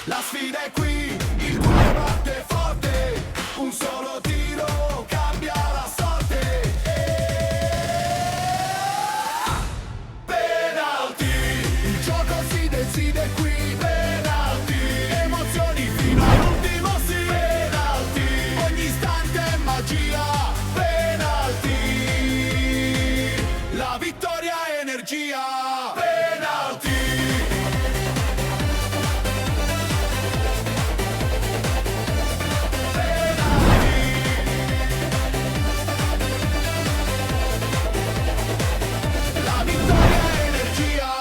La sfida è qui, il cuore batte forte, un solo tiro cambia la sorte. Penalty, il gioco si decide qui. Penalty, emozioni fino all'ultimo sì. Penalty, ogni istante è magia. Penalty, la vittoria è energia. Penalty. La vittoria è energia.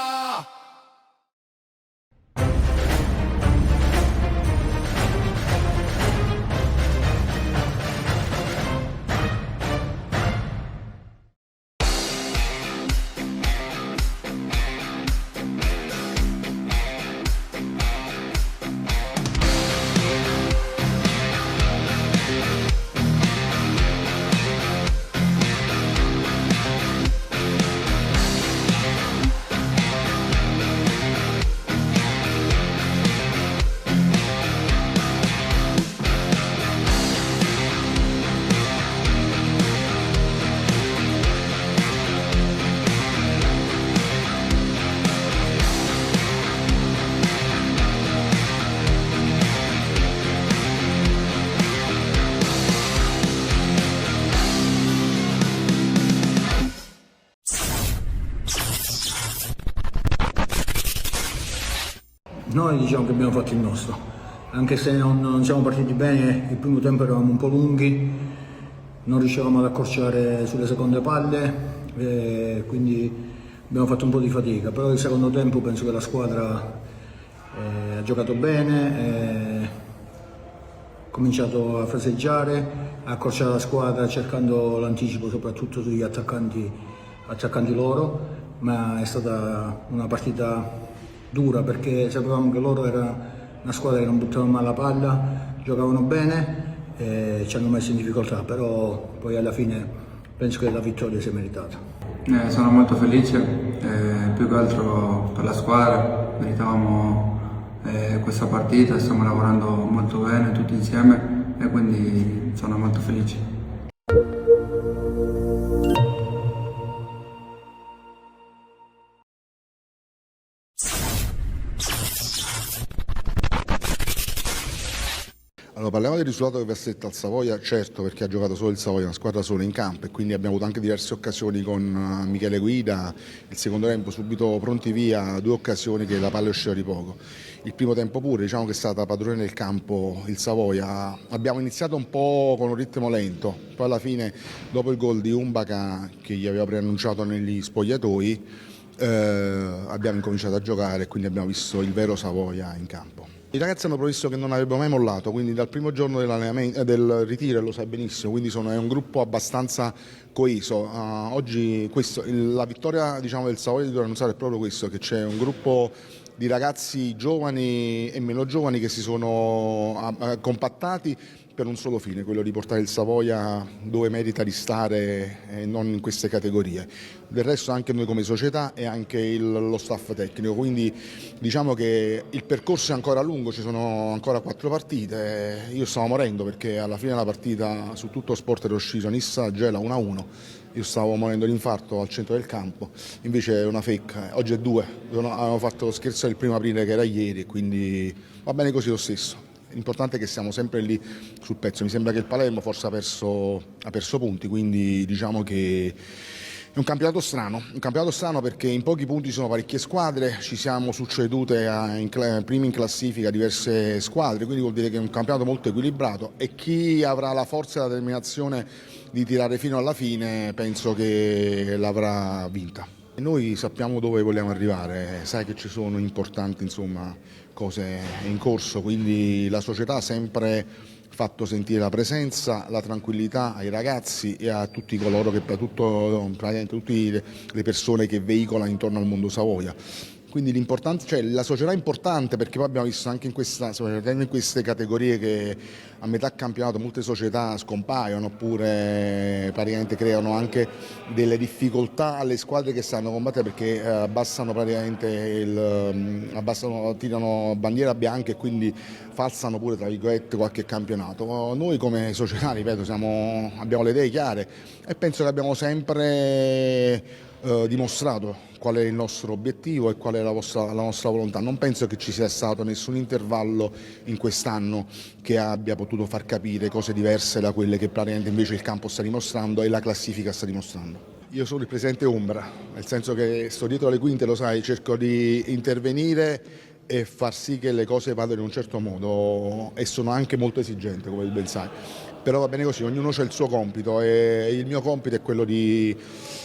Noi diciamo che abbiamo fatto il nostro, anche se non siamo partiti bene, il primo tempo eravamo un po' lunghi, non riuscivamo ad accorciare sulle seconde palle, quindi abbiamo fatto un po' di fatica, però il secondo tempo penso che la squadra ha giocato bene, ha cominciato a fraseggiare, a accorciare la squadra cercando l'anticipo soprattutto sugli attaccanti loro, ma è stata una partita dura perché sapevamo che loro era una squadra che non buttava mai la palla, giocavano bene e ci hanno messo in difficoltà, però poi alla fine penso che la vittoria si è meritata. Sono molto felice, più che altro per la squadra, meritavamo questa partita, stiamo lavorando molto bene tutti insieme e quindi sono molto felice. Allora, parliamo del risultato che Versetto al Savoia, certo, perché ha giocato solo il Savoia, una squadra solo in campo, e quindi abbiamo avuto anche diverse occasioni con Michele Guida. Il secondo tempo subito pronti via, 2 occasioni che la palla usciva di poco. Il primo tempo pure, diciamo che è stata padrone del campo il Savoia. Abbiamo iniziato un po' con un ritmo lento, poi alla fine, dopo il gol di Umbaca che gli aveva preannunciato negli spogliatoi, abbiamo incominciato a giocare e quindi abbiamo visto il vero Savoia in campo. I ragazzi hanno promesso che non avrebbero mai mollato, quindi dal primo giorno del ritiro, lo sai benissimo, quindi è un gruppo abbastanza coeso. Oggi la vittoria, diciamo, del Savoia di Torre è proprio questo, che c'è un gruppo di ragazzi giovani e meno giovani che si sono compattati per un solo fine, quello di portare il Savoia dove merita di stare e non in queste categorie. Del resto anche noi come società e anche lo staff tecnico, quindi diciamo che il percorso è ancora lungo, ci sono ancora 4 partite, io stavo morendo perché alla fine della partita su tutto sport era uscito Nissa Gela 1-1, io stavo morendo di infarto al centro del campo, invece è una fake, oggi è 2, avevamo fatto lo scherzo del 1° aprile che era ieri, quindi va bene così lo stesso. L'importante è che siamo sempre lì sul pezzo, mi sembra che il Palermo forse ha perso punti, quindi diciamo che è un campionato strano perché in pochi punti ci sono parecchie squadre, ci siamo succedute primi in classifica diverse squadre, quindi vuol dire che è un campionato molto equilibrato e chi avrà la forza e la determinazione di tirare fino alla fine penso che l'avrà vinta. E noi sappiamo dove vogliamo arrivare, sai che ci sono importanti cose in corso, quindi la società ha sempre fatto sentire la presenza, la tranquillità ai ragazzi e a tutti coloro tutte le persone che veicolano intorno al mondo Savoia. Quindi l'importante, cioè la società è importante, perché poi abbiamo visto anche in queste categorie che a metà campionato molte società scompaiono oppure praticamente creano anche delle difficoltà alle squadre che stanno combattendo, perché tirano bandiera bianca e quindi falsano pure tra virgolette qualche campionato. Noi come società, ripeto, abbiamo le idee chiare e penso che abbiamo sempre dimostrato qual è il nostro obiettivo e qual è la nostra volontà. Non penso che ci sia stato nessun intervallo in quest'anno che abbia potuto far capire cose diverse da quelle che praticamente invece il campo sta dimostrando e la classifica sta dimostrando. Io sono il presidente ombra, nel senso che sto dietro le quinte, lo sai, cerco di intervenire e far sì che le cose vadano in un certo modo e sono anche molto esigente, come ben sai. Però va bene così, ognuno ha il suo compito e il mio compito è quello di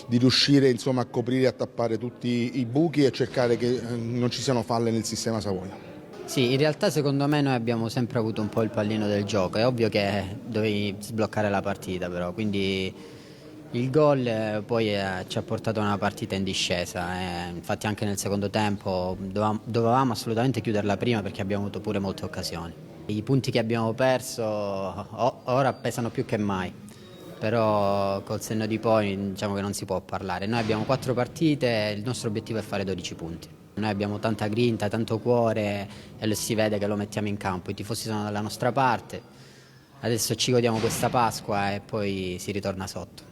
riuscire insomma, a coprire e a tappare tutti i buchi e cercare che non ci siano falle nel sistema Savoia. Sì, in realtà secondo me noi abbiamo sempre avuto un po' il pallino del gioco, è ovvio che dovevi sbloccare la partita però, quindi il gol poi ci ha portato a una partita in discesa, infatti anche nel secondo tempo dovevamo assolutamente chiuderla prima perché abbiamo avuto pure molte occasioni. I punti che abbiamo perso ora pesano più che mai, però col senno di poi diciamo che non si può parlare. Noi abbiamo 4 partite, il nostro obiettivo è fare 12 punti. Noi abbiamo tanta grinta, tanto cuore e si vede che lo mettiamo in campo, i tifosi sono dalla nostra parte, adesso ci godiamo questa Pasqua e poi si ritorna sotto.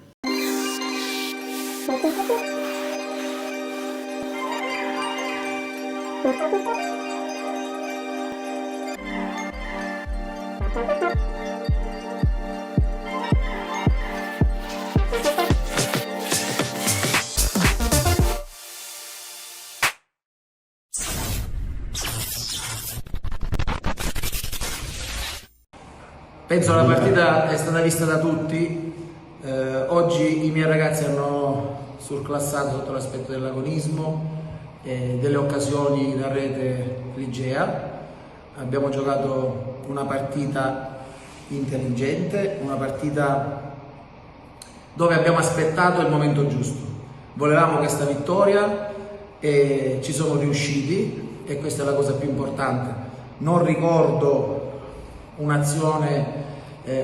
Penso la partita è stata vista da tutti, oggi i miei ragazzi hanno surclassato sotto l'aspetto dell'agonismo, delle occasioni da rete Ligea, abbiamo giocato una partita intelligente, una partita dove abbiamo aspettato il momento giusto, volevamo questa vittoria e ci sono riusciti e questa è la cosa più importante. Non ricordo un'azione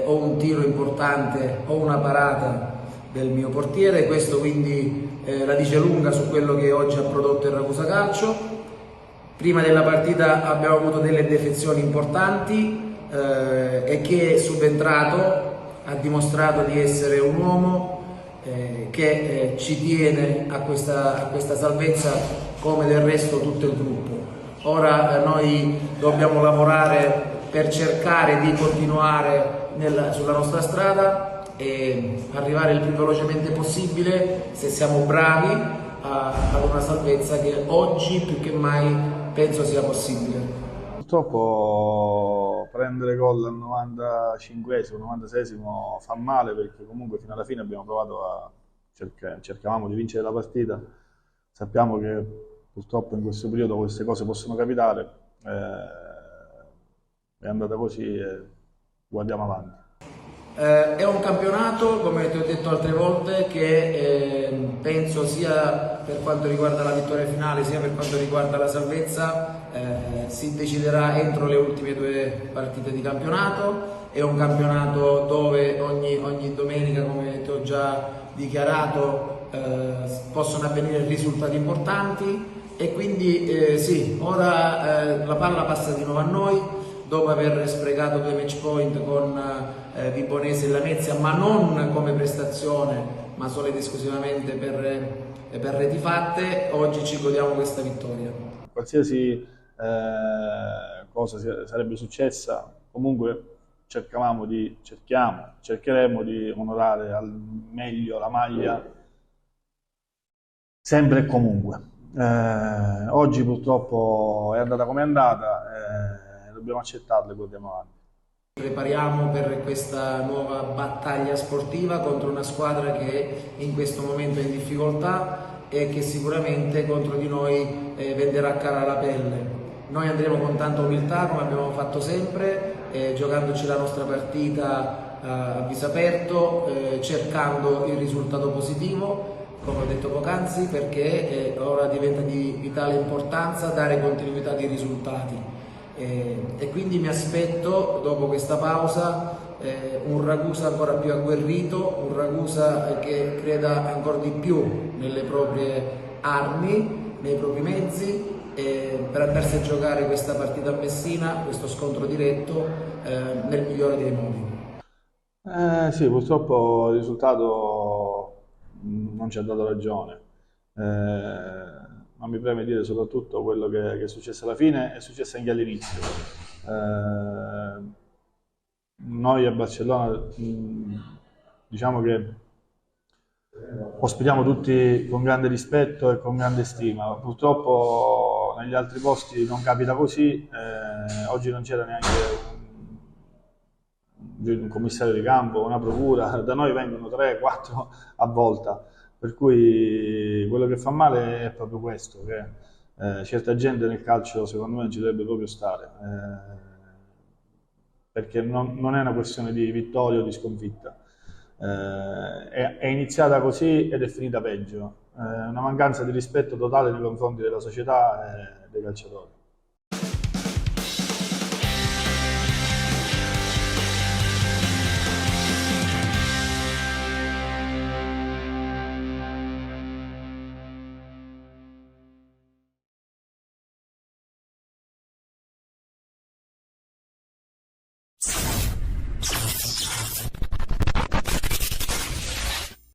o un tiro importante o una parata del mio portiere, questo quindi la dice lunga su quello che oggi ha prodotto il Ragusa Calcio. Prima della partita abbiamo avuto delle defezioni importanti e che è subentrato, ha dimostrato di essere un uomo che ci tiene a questa salvezza come del resto tutto il gruppo. Ora noi dobbiamo lavorare per cercare di continuare sulla nostra strada e arrivare il più velocemente possibile, se siamo bravi, ad una salvezza che oggi più che mai penso sia possibile. Purtroppo prendere gol al 95esimo, 96esimo fa male, perché comunque fino alla fine abbiamo provato a cercavamo di vincere la partita. Sappiamo che purtroppo in questo periodo queste cose possono capitare. È andata così e guardiamo avanti. È un campionato, come ti ho detto altre volte, che penso sia per quanto riguarda la vittoria finale sia per quanto riguarda la salvezza si deciderà entro le ultime 2 partite di campionato. È un campionato dove ogni domenica, come ti ho già dichiarato, possono avvenire risultati importanti e quindi sì, ora la palla passa di nuovo a noi. Dopo aver sprecato 2 match point con Vibonese e Lamezia, ma non come prestazione, ma solo ed esclusivamente per reti fatte, oggi ci godiamo questa vittoria. Qualsiasi cosa sarebbe successa, comunque cercheremo di onorare al meglio la maglia, sempre e comunque. Oggi purtroppo è andata come è andata. Dobbiamo accettarle e guardiamo avanti. Prepariamo per questa nuova battaglia sportiva contro una squadra che in questo momento è in difficoltà e che sicuramente contro di noi venderà cara la pelle. Noi andremo con tanta umiltà, come abbiamo fatto sempre, giocandoci la nostra partita a viso aperto, cercando il risultato positivo come ho detto poc'anzi, perché ora diventa di vitale importanza dare continuità di risultati e quindi mi aspetto dopo questa pausa un Ragusa ancora più agguerrito, un Ragusa che creda ancora di più nelle proprie armi, nei propri mezzi, per andarsi a giocare questa partita a Messina, questo scontro diretto, nel migliore dei modi. Sì, purtroppo il risultato non ci ha dato ragione, ma mi preme dire soprattutto quello che è successo alla fine, è successo anche all'inizio. Noi a Barcellona diciamo che ospitiamo tutti con grande rispetto e con grande stima. Purtroppo negli altri posti non capita così, oggi non c'era neanche un commissario di campo, una procura, da noi vengono 3-4 a volta, per cui quello che fa male è proprio questo, che certa gente nel calcio secondo me non ci dovrebbe proprio stare, perché non è una questione di vittoria o di sconfitta. È iniziata così ed è finita peggio, una mancanza di rispetto totale nei confronti della società e dei calciatori.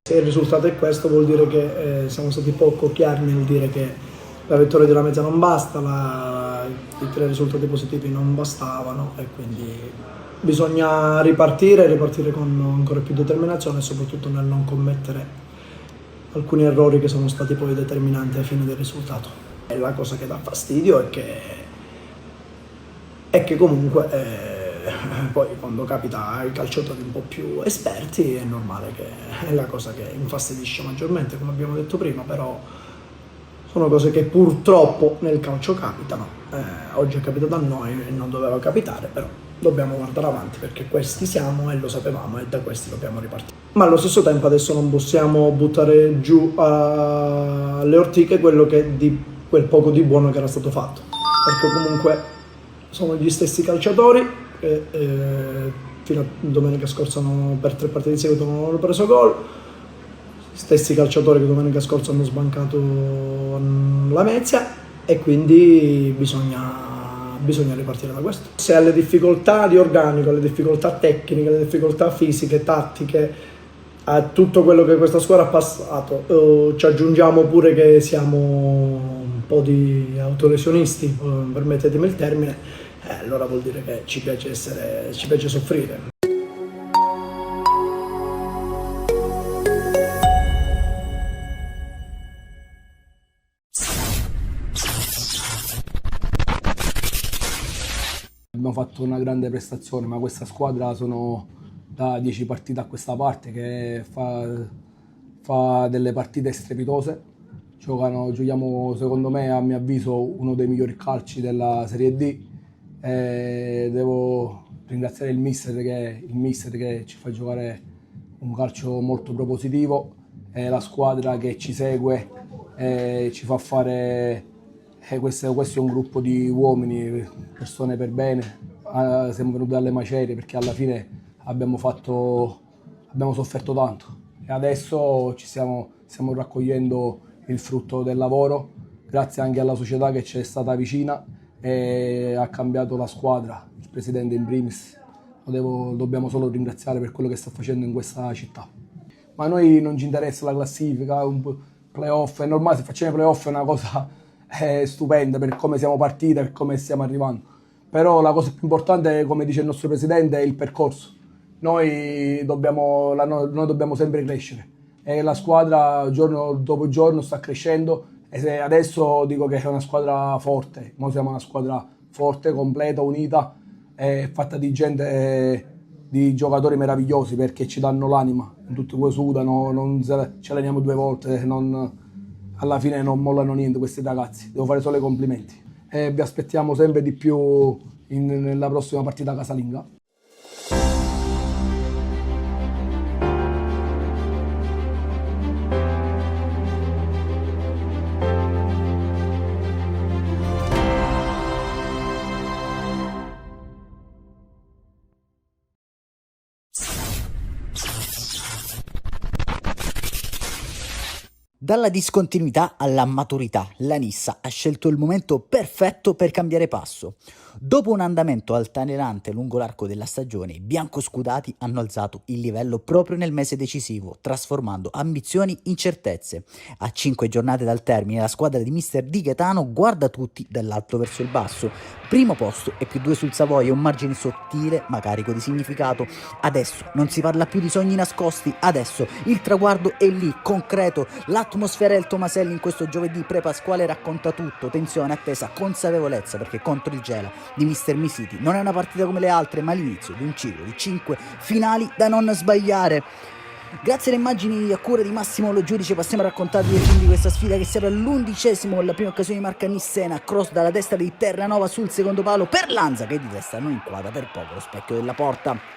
Se il risultato è questo vuol dire che siamo stati poco chiari nel dire che la vittoria della Lamezia non basta, i 3 risultati positivi non bastavano e quindi bisogna ripartire con ancora più determinazione e soprattutto nel non commettere alcuni errori che sono stati poi determinanti ai fini del risultato. E la cosa che dà fastidio è che comunque poi quando capita ai calciatori un po' più esperti è normale che è la cosa che infastidisce maggiormente, come abbiamo detto prima, però sono cose che purtroppo nel calcio capitano. Oggi è capitato a noi e non doveva capitare, però dobbiamo guardare avanti perché questi siamo e lo sapevamo e da questi dobbiamo ripartire. Ma allo stesso tempo adesso non possiamo buttare giù alle ortiche quel poco di buono che era stato fatto, perché comunque sono gli stessi calciatori fino a domenica scorsa per 3 partite di seguito non hanno preso gol, stessi calciatori che domenica scorsa hanno sbancato la Lamezia e quindi bisogna ripartire da questo. Se alle difficoltà di organico, alle difficoltà tecniche, alle difficoltà fisiche, tattiche, a tutto quello che questa squadra ha passato, ci aggiungiamo pure che siamo un po' di autolesionisti, permettetemi il termine, allora vuol dire che ci piace soffrire. Abbiamo fatto una grande prestazione, ma questa squadra sono da 10 partite a questa parte che fa delle partite strepitose. Giochiamo secondo me, a mio avviso, uno dei migliori calci della Serie D. Devo ringraziare il mister che ci fa giocare un calcio molto propositivo, la squadra che ci segue, ci fa fare, questo è un gruppo di uomini, persone per bene, siamo venuti dalle macerie perché alla fine abbiamo sofferto tanto e adesso stiamo raccogliendo il frutto del lavoro, grazie anche alla società che ci è stata vicina e ha cambiato la squadra, il presidente in primis, lo dobbiamo solo ringraziare per quello che sta facendo in questa città. Ma a noi non ci interessa la classifica, un playoff, è normale, se facciamo i playoff è una cosa stupenda per come siamo partiti, per come stiamo arrivando, però la cosa più importante, come dice il nostro presidente, è il percorso. Noi dobbiamo sempre crescere e la squadra giorno dopo giorno sta crescendo. E adesso dico che è una squadra forte, noi siamo una squadra forte, completa, unita, fatta di gente, di giocatori meravigliosi perché ci danno l'anima, tutti qua sudano, ci alleniamo 2 volte, alla fine non mollano niente questi ragazzi, devo fare solo i complimenti. Vi aspettiamo sempre di più nella prossima partita casalinga. Dalla discontinuità alla maturità, la Nissa ha scelto il momento perfetto per cambiare passo. Dopo un andamento altalenante lungo l'arco della stagione, i biancoscudati hanno alzato il livello proprio nel mese decisivo, trasformando ambizioni in certezze. A 5 giornate dal termine, la squadra di mister Di Gaetano guarda tutti dall'alto verso il basso. Primo posto e +2 sul Savoia, un margine sottile ma carico di significato. Adesso non si parla più di sogni nascosti, adesso il traguardo è lì, concreto. L'atmosfera del Tomaselli in questo giovedì pre-pasquale racconta tutto: tensione, attesa, consapevolezza, perché contro il Gela di mister Misiti non è una partita come le altre, ma l'inizio di un ciclo di 5 finali da non sbagliare. Grazie alle immagini a cura di Massimo Lo Giudice passiamo a raccontarvi i film di questa sfida che si apre all'11°, la prima occasione di marca Nissena, cross dalla destra di Terranova sul secondo palo per Lanza che di testa non inquadra per poco lo specchio della porta.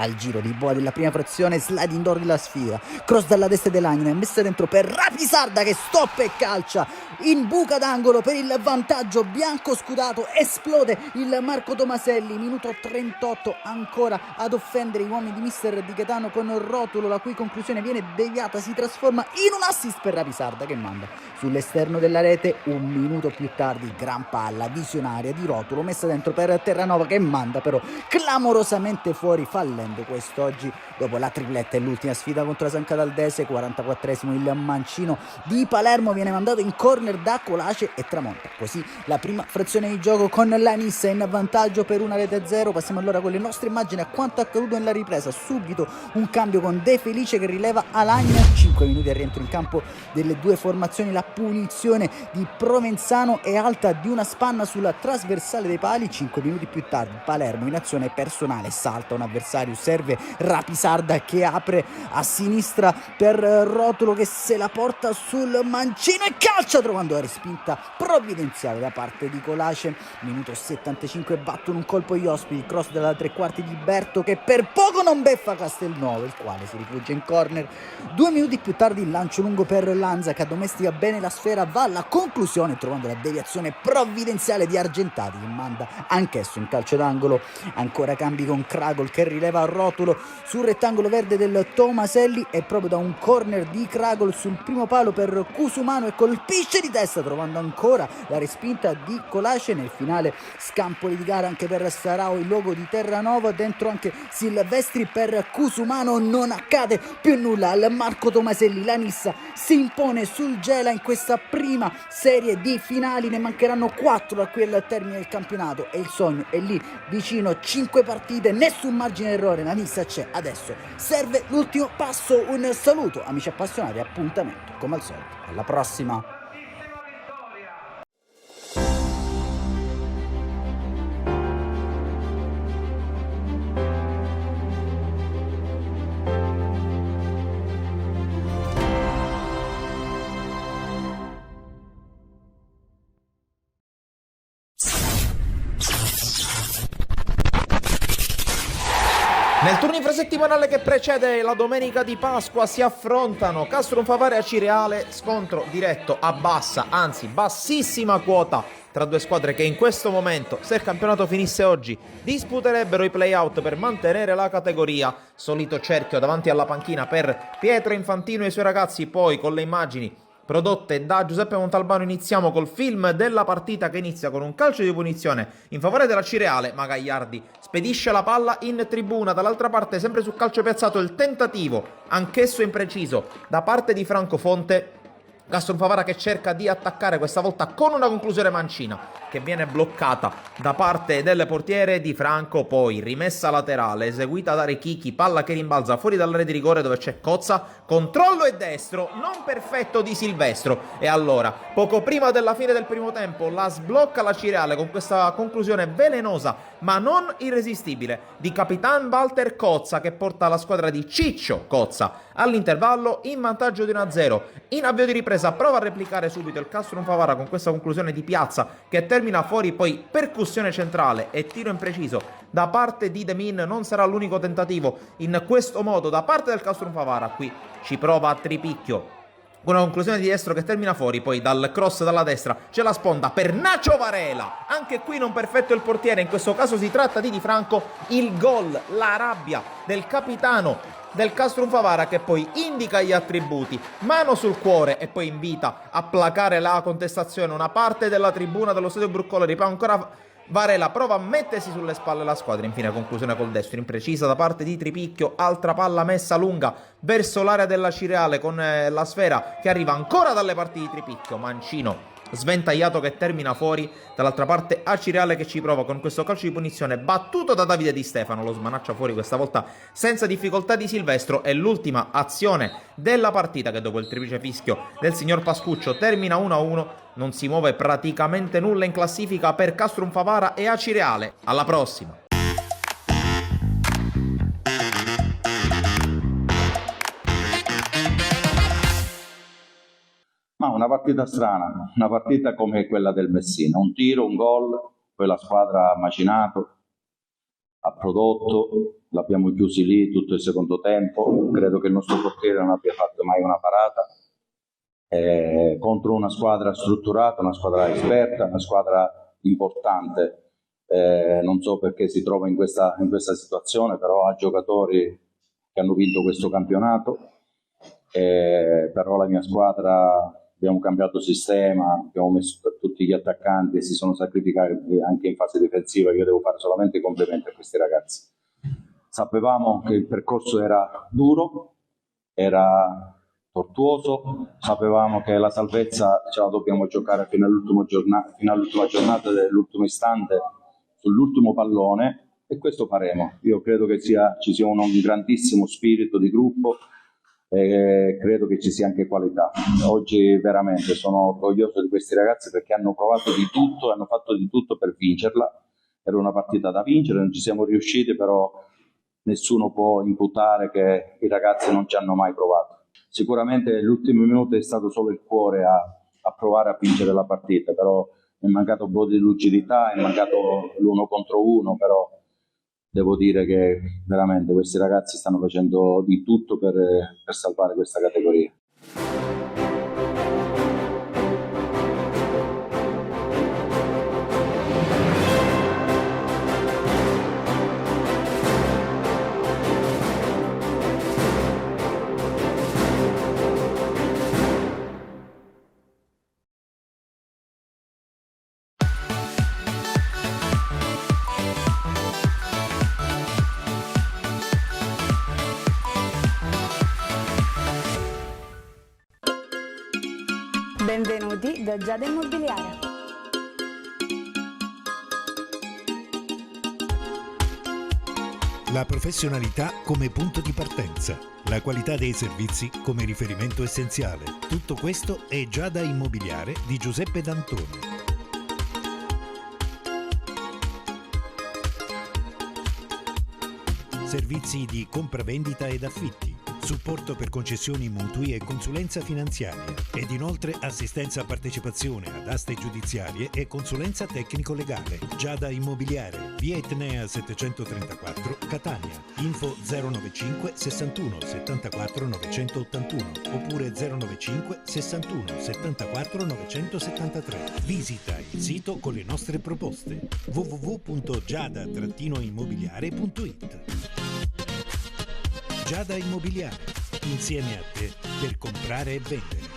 Al giro di boa della prima frazione, sliding door della sfida, cross dalla destra dell'Agnina, messa dentro per Rapisarda che stoppa e calcia in buca d'angolo per il vantaggio bianco scudato. Esplode il Marco Tomaselli, minuto 38 ancora ad offendere gli uomini di mister Di Gaetano con Rotolo, la cui conclusione viene deviata, si trasforma in un assist per Rapisarda che manda sull'esterno della rete. Un minuto più tardi, gran palla visionaria di Rotolo, messa dentro per Terranova che manda però clamorosamente fuori, fallendo quest'oggi dopo la tripletta e l'ultima sfida contro la San Cataldese. 44esimo, il mancino di Palermo viene mandato in corner da Colace e tramonta così la prima frazione di gioco con la Nissa in vantaggio per 1-0. Passiamo allora con le nostre immagini a quanto accaduto nella ripresa. Subito un cambio con De Felice che rileva Alagna, 5 minuti al rientro in campo delle due formazioni, la punizione di Provenzano è alta di una spanna sulla trasversale dei pali. 5 minuti più tardi Palermo in azione personale salta un avversario, serve Rapisarda che apre a sinistra per Rotolo che se la porta sul mancino e calcia trovando la respinta provvidenziale da parte di Colace. Minuto 75, battono un colpo gli ospiti, cross dalla tre quarti di Berto che per poco non beffa Castelnuovo, il quale si rifugia in corner. 2 minuti più tardi il lancio lungo per Lanza che addomestica bene la sfera, va alla conclusione trovando la deviazione provvidenziale di Argentati che manda anch'esso in calcio d'angolo. Ancora cambi con Cragol che rileva Rotolo sul rettangolo verde del Tomaselli e proprio da un corner di Cragol sul primo palo per Cusumano e colpisce di testa trovando ancora la respinta di Colace. Nel finale scampoli di gara anche per Sarao, il logo di Terranova, dentro anche Silvestri per Cusumano. Non accade più nulla al Marco Tomaselli, la Nissa si impone sul Gela in questa prima serie di finali, ne mancheranno 4 da qui al termine del campionato e il sogno è lì vicino, 5 partite, nessun margine d'errore, la Nissa c'è, adesso serve l'ultimo passo. Un saluto amici appassionati, appuntamento come al solito alla prossima. Nel turno infrasettimanale che precede la domenica di Pasqua si affrontano Castrum Favara e Acireale, scontro diretto a bassa, anzi bassissima quota tra due squadre che in questo momento, se il campionato finisse oggi, disputerebbero i play-out per mantenere la categoria. Solito cerchio davanti alla panchina per Pietro Infantino e i suoi ragazzi. Poi con le immagini prodotte da Giuseppe Montalbano iniziamo col film della partita che inizia con un calcio di punizione in favore della Cireale, ma Gagliardi spedisce la palla in tribuna. Dall'altra parte, sempre sul calcio piazzato, il tentativo, anch'esso impreciso, da parte di Franco Fonte. Castrum Favara che cerca di attaccare questa volta con una conclusione mancina che viene bloccata da parte del portiere di Franco. Poi rimessa laterale eseguita da Rechichi, palla che rimbalza fuori dall'area di rigore dove c'è Cozza, controllo e destro non perfetto di Silvestro. E allora, poco prima della fine del primo tempo, la sblocca la Cireale con questa conclusione velenosa ma non irresistibile di Capitan Walter Cozza che porta la squadra di Ciccio Cozza all'intervallo in vantaggio di 1-0. In avvio di ripresa prova a replicare subito il Castrum Favara con questa conclusione di Piazza che termina fuori, poi percussione centrale e tiro impreciso da parte di De Min. Non sarà l'unico tentativo in questo modo da parte del Castrum Favara, qui ci prova a Tripicchio una conclusione di destro che termina fuori, poi dal cross dalla destra c'è la sponda per Nacio Varela, anche qui non perfetto il portiere, in questo caso si tratta di Franco. Il gol, la rabbia del capitano del Castrum Favara, che poi indica gli attributi, mano sul cuore, e poi invita a placare la contestazione una parte della tribuna dello stadio Bruncolleri. Poi ancora Varela prova a mettersi sulle spalle la squadra. Infine conclusione col destro imprecisa da parte di Tripicchio, altra palla messa lunga verso l'area della Cireale con la sfera che arriva ancora dalle parti di Tripicchio. Mancino sventagliato che termina fuori. Dall'altra parte Acireale che ci prova con questo calcio di punizione battuto da Davide Di Stefano, lo smanaccia fuori questa volta senza difficoltà di Silvestro. È l'ultima azione della partita che dopo il triplice fischio del signor Pascuccio termina 1-1. Non si muove praticamente nulla in classifica per Castrum Favara e Acireale. Alla prossima! Ma una partita strana, una partita come quella del Messina, un tiro, un gol, poi la squadra ha macinato, ha prodotto, l'abbiamo chiusi lì tutto il secondo tempo, credo che il nostro portiere non abbia fatto mai una parata, contro una squadra strutturata, una squadra esperta, una squadra importante, non so perché si trova in questa situazione, però ha giocatori che hanno vinto questo campionato, però la mia squadra... Abbiamo cambiato sistema, abbiamo messo tutti gli attaccanti e si sono sacrificati anche in fase difensiva. Io devo fare solamente i complimenti a questi ragazzi. Sapevamo che il percorso era duro, era tortuoso, sapevamo che la salvezza ce la dobbiamo giocare fino all'ultima giornata dell'ultimo istante, sull'ultimo pallone, e questo faremo. Io credo che ci sia un grandissimo spirito di gruppo, e credo che ci sia anche qualità. Oggi veramente sono orgoglioso di questi ragazzi perché hanno provato di tutto, hanno fatto di tutto per vincerla. Era una partita da vincere, non ci siamo riusciti, però nessuno può imputare che i ragazzi non ci hanno mai provato. Sicuramente l'ultimo minuto è stato solo il cuore a provare a vincere la partita, però è mancato un po' di lucidità, è mancato l'1 contro 1, però devo dire che veramente questi ragazzi stanno facendo di tutto per salvare questa categoria. Benvenuti da Giada Immobiliare. La professionalità come punto di partenza, la qualità dei servizi come riferimento essenziale. Tutto questo è Giada Immobiliare di Giuseppe D'Antonio. Servizi di compravendita ed affitti, supporto per concessioni mutui e consulenza finanziaria, ed inoltre assistenza a partecipazione ad aste giudiziarie e consulenza tecnico-legale. Giada Immobiliare, via Etnea 734, Catania. Info 095 61 74 981 oppure 095 61 74 973. Visita il sito con le nostre proposte www.giada-immobiliare.it. Giada Immobiliare, insieme a te per comprare e vendere.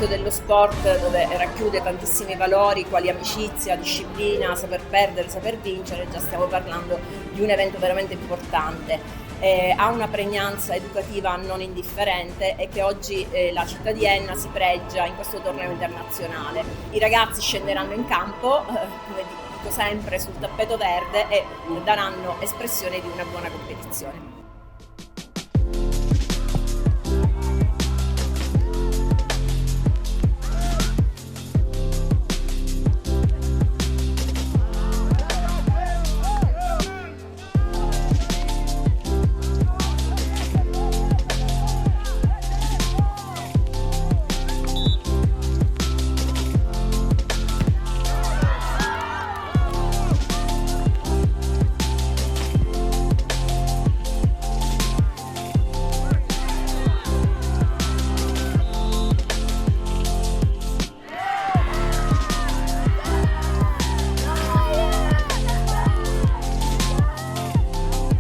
l'ambito dello sport, dove racchiude tantissimi valori quali amicizia, disciplina, saper perdere, saper vincere, già stiamo parlando di un evento veramente importante. Ha una pregnanza educativa non indifferente e che oggi la città di Enna si pregia in questo torneo internazionale. I ragazzi scenderanno in campo, come dico sempre, sul tappeto verde e daranno espressione di una buona competizione.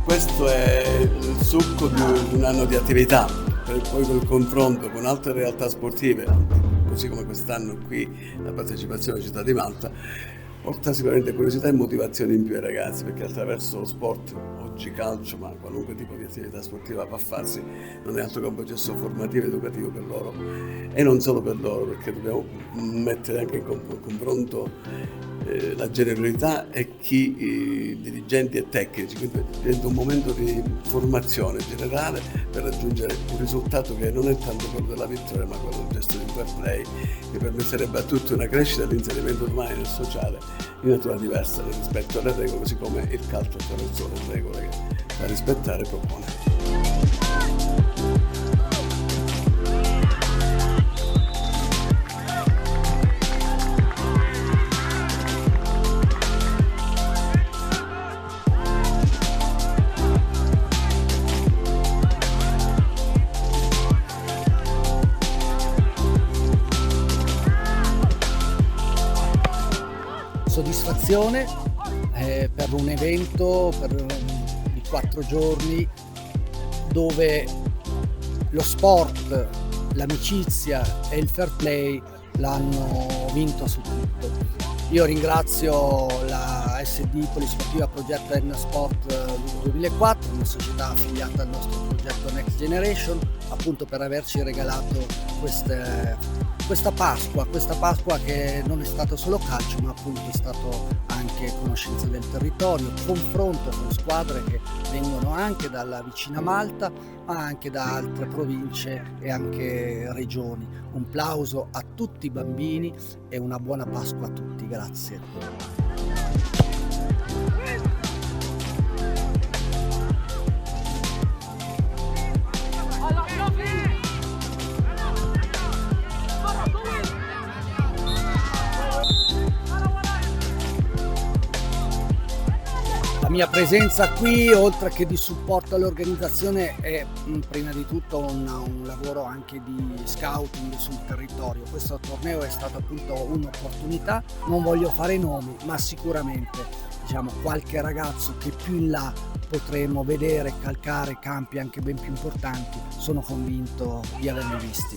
Questo è il succo di un anno di attività, per poi col confronto con altre realtà sportive, così come quest'anno qui la partecipazione alla città di Malta, porta sicuramente curiosità e motivazione in più ai ragazzi, perché attraverso lo sport, oggi calcio, ma qualunque tipo di attività sportiva va a farsi, non è altro che un processo formativo ed educativo per loro, e non solo per loro, perché dobbiamo mettere anche in confronto la generalità e chi dirigenti e tecnici, quindi diventa un momento di formazione generale per raggiungere un risultato che non è tanto quello della vittoria, ma quello del gesto di fair play, che permetterebbe a tutti una crescita e l'inserimento umano nel sociale in natura diversa rispetto alle regole, così come il calcio attraverso le regole che da rispettare propone. Soddisfazione per un evento di 4 giorni dove lo sport, l'amicizia e il fair play l'hanno vinto su tutto. Io ringrazio la SD Polisportiva Progetto Enna Sport 2004, una società affiliata al nostro progetto Next Generation, appunto per averci regalato questa Pasqua che non è stato solo calcio, ma appunto è stato anche conoscenza del territorio, confronto con squadre che vengono anche dalla vicina Malta, ma anche da altre province e anche regioni. Un plauso a tutti i bambini e una buona Pasqua a tutti, grazie. La mia presenza qui, oltre che di supporto all'organizzazione, è prima di tutto un lavoro anche di scouting sul territorio. Questo torneo è stato appunto un'opportunità, non voglio fare nomi, ma sicuramente qualche ragazzo che più in là potremo vedere calcare campi anche ben più importanti, sono convinto di averli visti.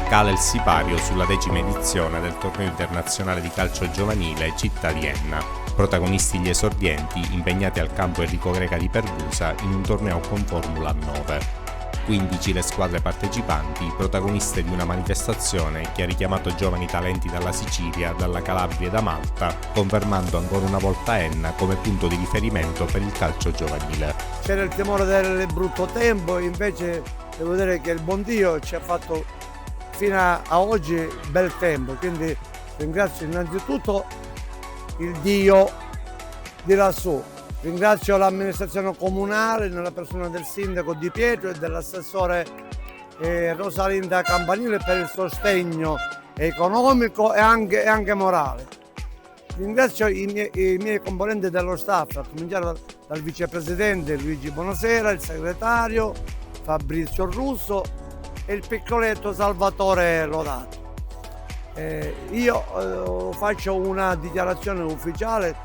Cala il sipario sulla 10ª edizione del torneo internazionale di calcio giovanile Città di Enna. Protagonisti gli esordienti impegnati al campo Enrico Greca di Pergusa in un torneo con formula a 9. 15 le squadre partecipanti, protagoniste di una manifestazione che ha richiamato giovani talenti dalla Sicilia, dalla Calabria e da Malta, confermando ancora una volta Enna come punto di riferimento per il calcio giovanile. C'era il timore del brutto tempo, invece devo dire che il buon Dio ci ha fatto fino a oggi bel tempo, quindi ringrazio innanzitutto il Dio di lassù. Ringrazio l'amministrazione comunale nella persona del sindaco Di Pietro e dell'assessore Rosalinda Campanile per il sostegno economico e anche morale. Ringrazio i miei componenti dello staff, a cominciare dal vicepresidente Luigi Bonasera, il segretario Fabrizio Russo e il piccoletto Salvatore Lodato. Io faccio una dichiarazione ufficiale,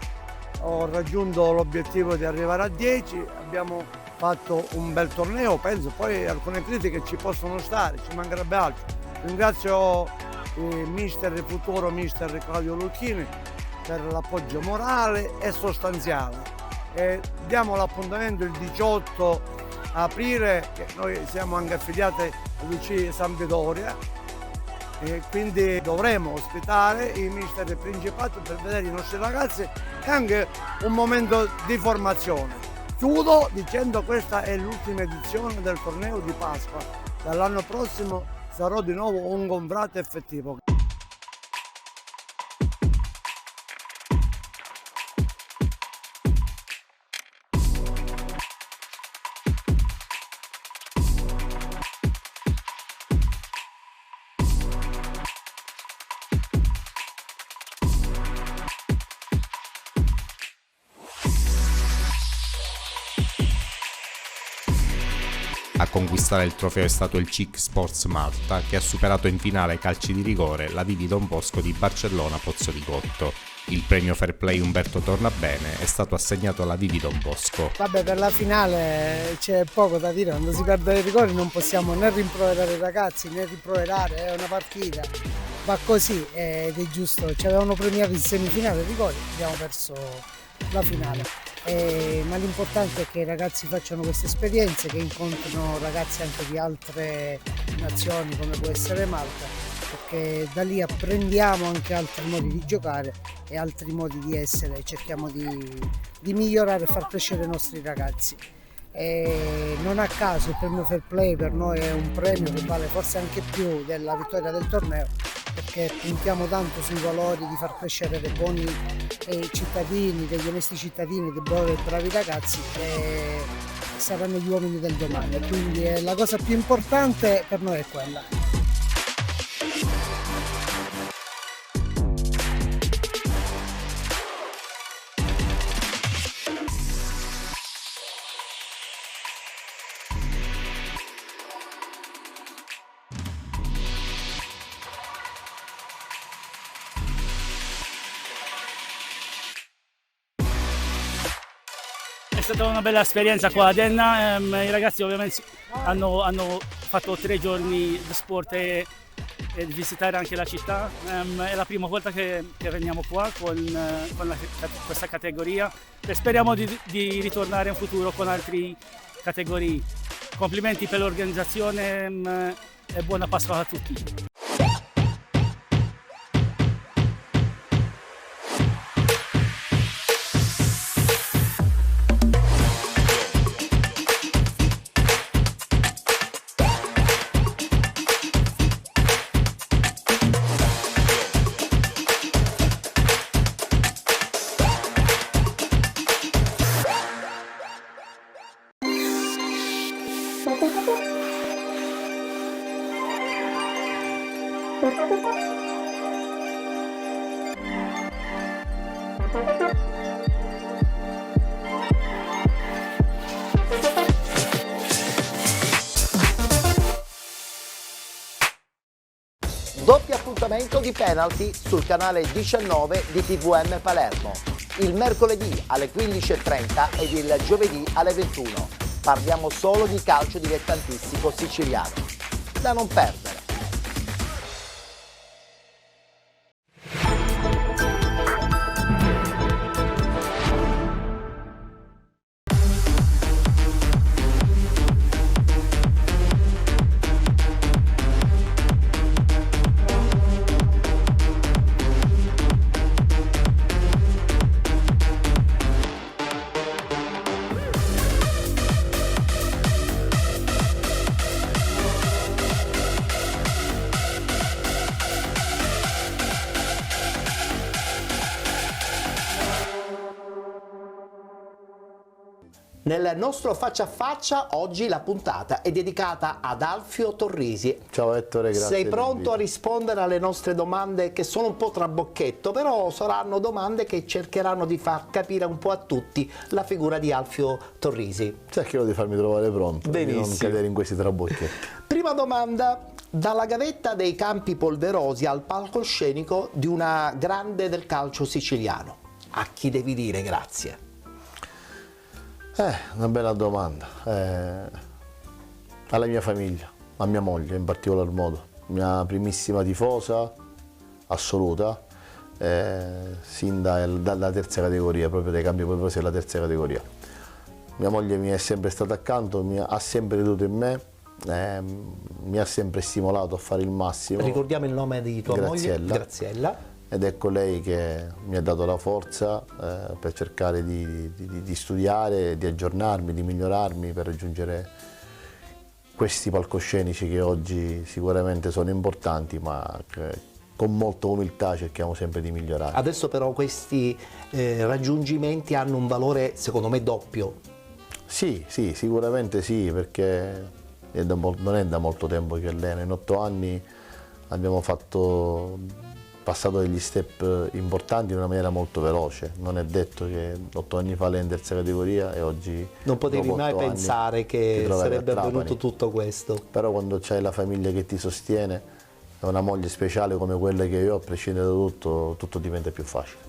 ho raggiunto l'obiettivo di arrivare a 10, abbiamo fatto un bel torneo, penso, poi alcune critiche ci possono stare, ci mancherebbe altro. Ringrazio il futuro mister Claudio Lucchini per l'appoggio morale e sostanziale. Diamo l'appuntamento il 18 aprile, che noi siamo anche affiliati a UC Sampdoria, e quindi dovremo ospitare i mister del Principato per vedere i nostri ragazzi e anche un momento di formazione. Chiudo dicendo che questa è l'ultima edizione del torneo di Pasqua. Dall'anno prossimo sarò di nuovo un confrate effettivo. A conquistare il trofeo è stato il CIC Sports Malta, che ha superato in finale ai calci di rigore la Vivi Don Bosco di Barcellona Pozzoligotto. Il premio Fair Play Umberto Tornabene è stato assegnato alla Vivi Don Bosco. Vabbè, per la finale c'è poco da dire, quando si perde i rigori non possiamo né rimproverare i ragazzi né rimproverare, è una partita, va così ed è giusto, ci avevano premiato in semifinale i rigori, abbiamo perso la finale. Ma l'importante è che i ragazzi facciano queste esperienze, che incontrino ragazzi anche di altre nazioni come può essere Malta, perché da lì apprendiamo anche altri modi di giocare e altri modi di essere, cerchiamo di migliorare e far crescere i nostri ragazzi. Non a caso il premio Fair Play per noi è un premio che vale forse anche più della vittoria del torneo, perché puntiamo tanto sui valori di far crescere dei buoni cittadini, degli onesti cittadini, dei bravi ragazzi che saranno gli uomini del domani, quindi la cosa più importante per noi è quella. È stata una bella esperienza qua ad Enna, i ragazzi ovviamente hanno fatto 3 giorni di sport e visitare anche la città, è la prima volta che veniamo qua con questa categoria e speriamo di ritornare in futuro con altre categorie. Complimenti per l'organizzazione e buona Pasqua a tutti. Doppio appuntamento di penalty sul canale 19 di TVM Palermo. Il mercoledì alle 15:30 ed il giovedì alle 21. Parliamo solo di calcio dilettantistico siciliano. Da non perdere. Nel nostro faccia a faccia oggi la puntata è dedicata ad Alfio Torrisi. Ciao Ettore, grazie. Sei pronto a rispondere alle nostre domande che sono un po' trabocchetto, però saranno domande che cercheranno di far capire un po' a tutti la figura di Alfio Torrisi. Cercherò di farmi trovare pronto, Benissimo. di non cadere in questi trabocchetti. Prima domanda. Dalla gavetta dei Campi Polverosi al palcoscenico di una grande del calcio siciliano, a chi devi dire grazie? Una bella domanda. Alla mia famiglia, a mia moglie in particolar modo, mia primissima tifosa assoluta, sin dalla terza categoria, proprio dai Campi Polverosi alla terza categoria. Mia moglie mi è sempre stata accanto, ha sempre creduto in me, mi ha sempre stimolato a fare il massimo. Ricordiamo il nome di tua moglie? Graziella. Ed è colei che mi ha dato la forza per cercare di studiare, di aggiornarmi, di migliorarmi per raggiungere questi palcoscenici che oggi sicuramente sono importanti, ma che con molta umiltà cerchiamo sempre di migliorare. Adesso però questi raggiungimenti hanno un valore secondo me doppio. Sì, sicuramente sì, perché non è da molto tempo che alleno. In 8 anni abbiamo passato degli step importanti in una maniera molto veloce. Non è detto che 8 anni fa ero in terza categoria e oggi non potevi mai pensare che sarebbe avvenuto tutto questo. Però quando c'hai la famiglia che ti sostiene e una moglie speciale come quella che io ho, a prescindere da tutto diventa più facile.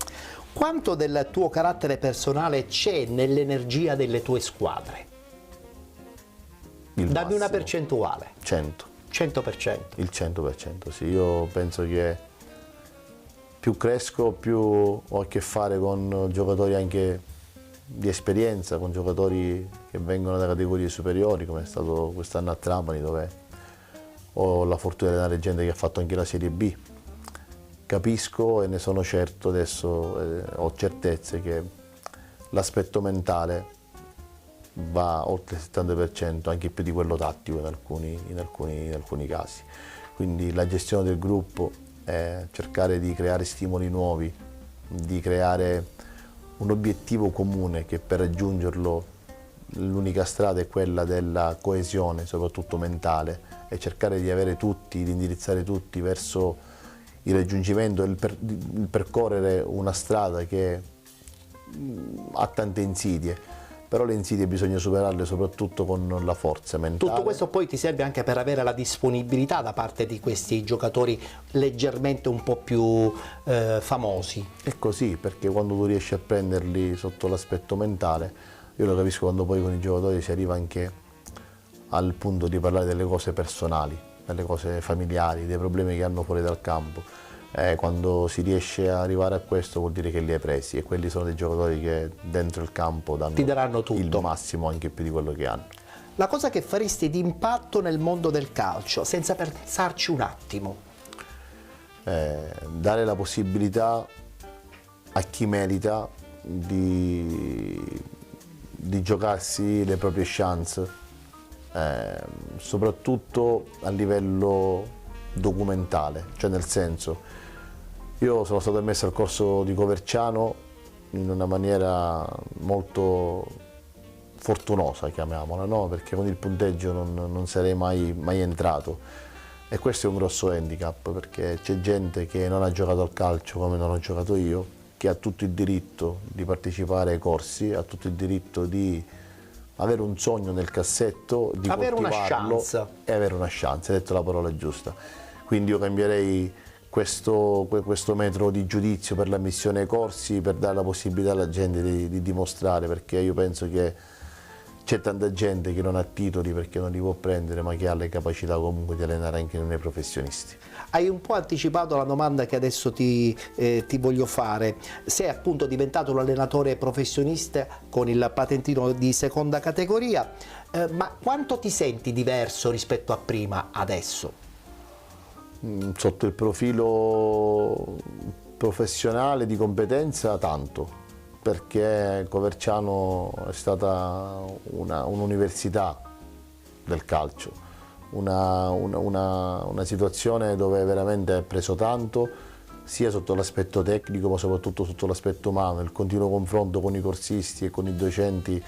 Quanto del tuo carattere personale c'è nell'energia delle tue squadre? Dammi una percentuale. 100. 100%. Il 100%, sì. Io penso che più cresco, più ho a che fare con giocatori anche di esperienza, con giocatori che vengono da categorie superiori, come è stato quest'anno a Trapani, dove ho la fortuna di allenare gente che ha fatto anche la Serie B. Capisco e ne sono certo adesso, ho certezze che l'aspetto mentale va oltre il 70%, anche più di quello tattico in alcuni casi. Quindi la gestione del gruppo, cercare di creare stimoli nuovi, di creare un obiettivo comune che per raggiungerlo l'unica strada è quella della coesione, soprattutto mentale, e cercare di avere tutti, di indirizzare tutti verso il raggiungimento, il percorrere una strada che ha tante insidie. Però le insidie bisogna superarle soprattutto con la forza mentale. Tutto questo poi ti serve anche per avere la disponibilità da parte di questi giocatori leggermente un po' più famosi. È così, perché quando tu riesci a prenderli sotto l'aspetto mentale, io lo capisco quando poi con i giocatori si arriva anche al punto di parlare delle cose personali, delle cose familiari, dei problemi che hanno fuori dal campo. Quando si riesce a arrivare a questo vuol dire che li hai presi, e quelli sono dei giocatori che dentro il campo ti daranno tutto, il massimo, anche più di quello che hanno. La cosa che faresti di impatto nel mondo del calcio, senza pensarci un attimo? Dare la possibilità a chi merita di giocarsi le proprie chance, soprattutto a livello documentale, cioè nel senso, io sono stato ammesso al corso di Coverciano in una maniera molto fortunosa, chiamiamola, no? Perché con il punteggio non sarei mai entrato, e questo è un grosso handicap, perché c'è gente che non ha giocato al calcio come non ho giocato io, che ha tutto il diritto di partecipare ai corsi, ha tutto il diritto di avere un sogno nel cassetto, di avere una coltivarlo chance. E avere una chance, hai detto la parola giusta. Quindi io cambierei questo metro di giudizio per l'ammissione ai corsi, per dare la possibilità alla gente di dimostrare, perché io penso che c'è tanta gente che non ha titoli perché non li può prendere, ma che ha le capacità comunque di allenare anche noi professionisti. Hai un po' anticipato la domanda che adesso ti voglio fare. Sei appunto diventato un allenatore professionista con il patentino di seconda categoria, ma quanto ti senti diverso rispetto a prima adesso? Sotto il profilo professionale di competenza tanto, perché Coverciano è stata un'università del calcio, una situazione dove veramente è preso tanto, sia sotto l'aspetto tecnico ma soprattutto sotto l'aspetto umano. Il continuo confronto con i corsisti e con i docenti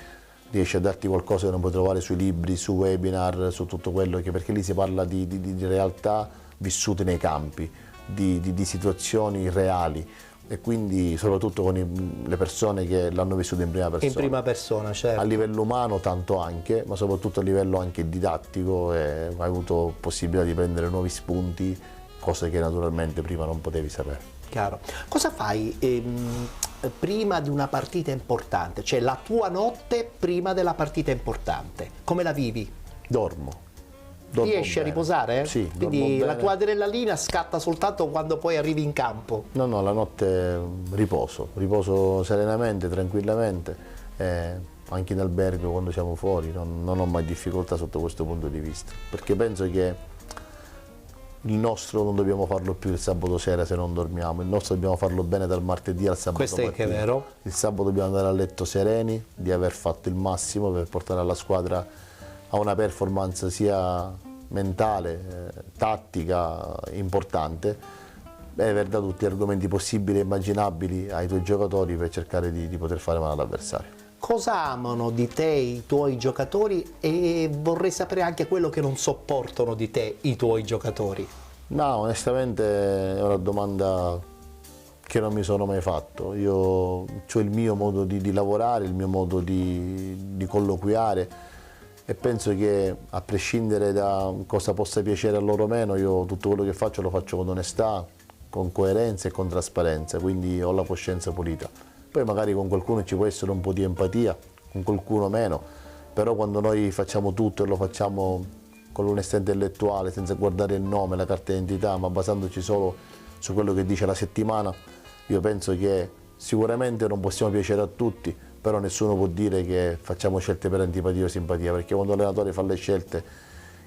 riesce a darti qualcosa che non puoi trovare sui libri, su webinar, su tutto quello che, perché lì si parla di realtà vissute nei campi, di situazioni reali, e quindi soprattutto con le persone che l'hanno vissuto in prima persona. In prima persona, certo. A livello umano tanto anche, ma soprattutto a livello anche didattico, e hai avuto possibilità di prendere nuovi spunti, cose che naturalmente prima non potevi sapere. Chiaro. Cosa fai prima di una partita importante? Cioè la tua notte prima della partita importante, come la vivi? Dormo. Riesci a riposare? Sì, quindi dormo la bene. tua adrenalina scatta soltanto quando poi arrivi in campo? No, la notte riposo serenamente, tranquillamente, anche in albergo quando siamo fuori, non ho mai difficoltà sotto questo punto di vista, perché penso che il nostro non dobbiamo farlo più il sabato sera se non dormiamo, il nostro dobbiamo farlo bene dal martedì al sabato Questo è mattina. anche vero. Il sabato dobbiamo andare a letto sereni, di aver fatto il massimo per portare la squadra a una performance sia mentale, tattica, importante, e aver dato tutti gli argomenti possibili e immaginabili ai tuoi giocatori per cercare di poter fare male all'avversario. Cosa amano di te i tuoi giocatori, e vorrei sapere anche quello che non sopportano di te i tuoi giocatori? No, onestamente è una domanda che non mi sono mai fatto. Io ho il mio modo di lavorare, il mio modo di colloquiare, e penso che a prescindere da cosa possa piacere a loro o meno, io tutto quello che faccio lo faccio con onestà, con coerenza e con trasparenza, quindi ho la coscienza pulita. Poi magari con qualcuno ci può essere un po' di empatia, con qualcuno meno, però quando noi facciamo tutto e lo facciamo con l'onestà intellettuale, senza guardare il nome, la carta d'identità, ma basandoci solo su quello che dice la settimana, io penso che sicuramente non possiamo piacere a tutti, però nessuno può dire che facciamo scelte per antipatia o simpatia, perché quando l'allenatore fa le scelte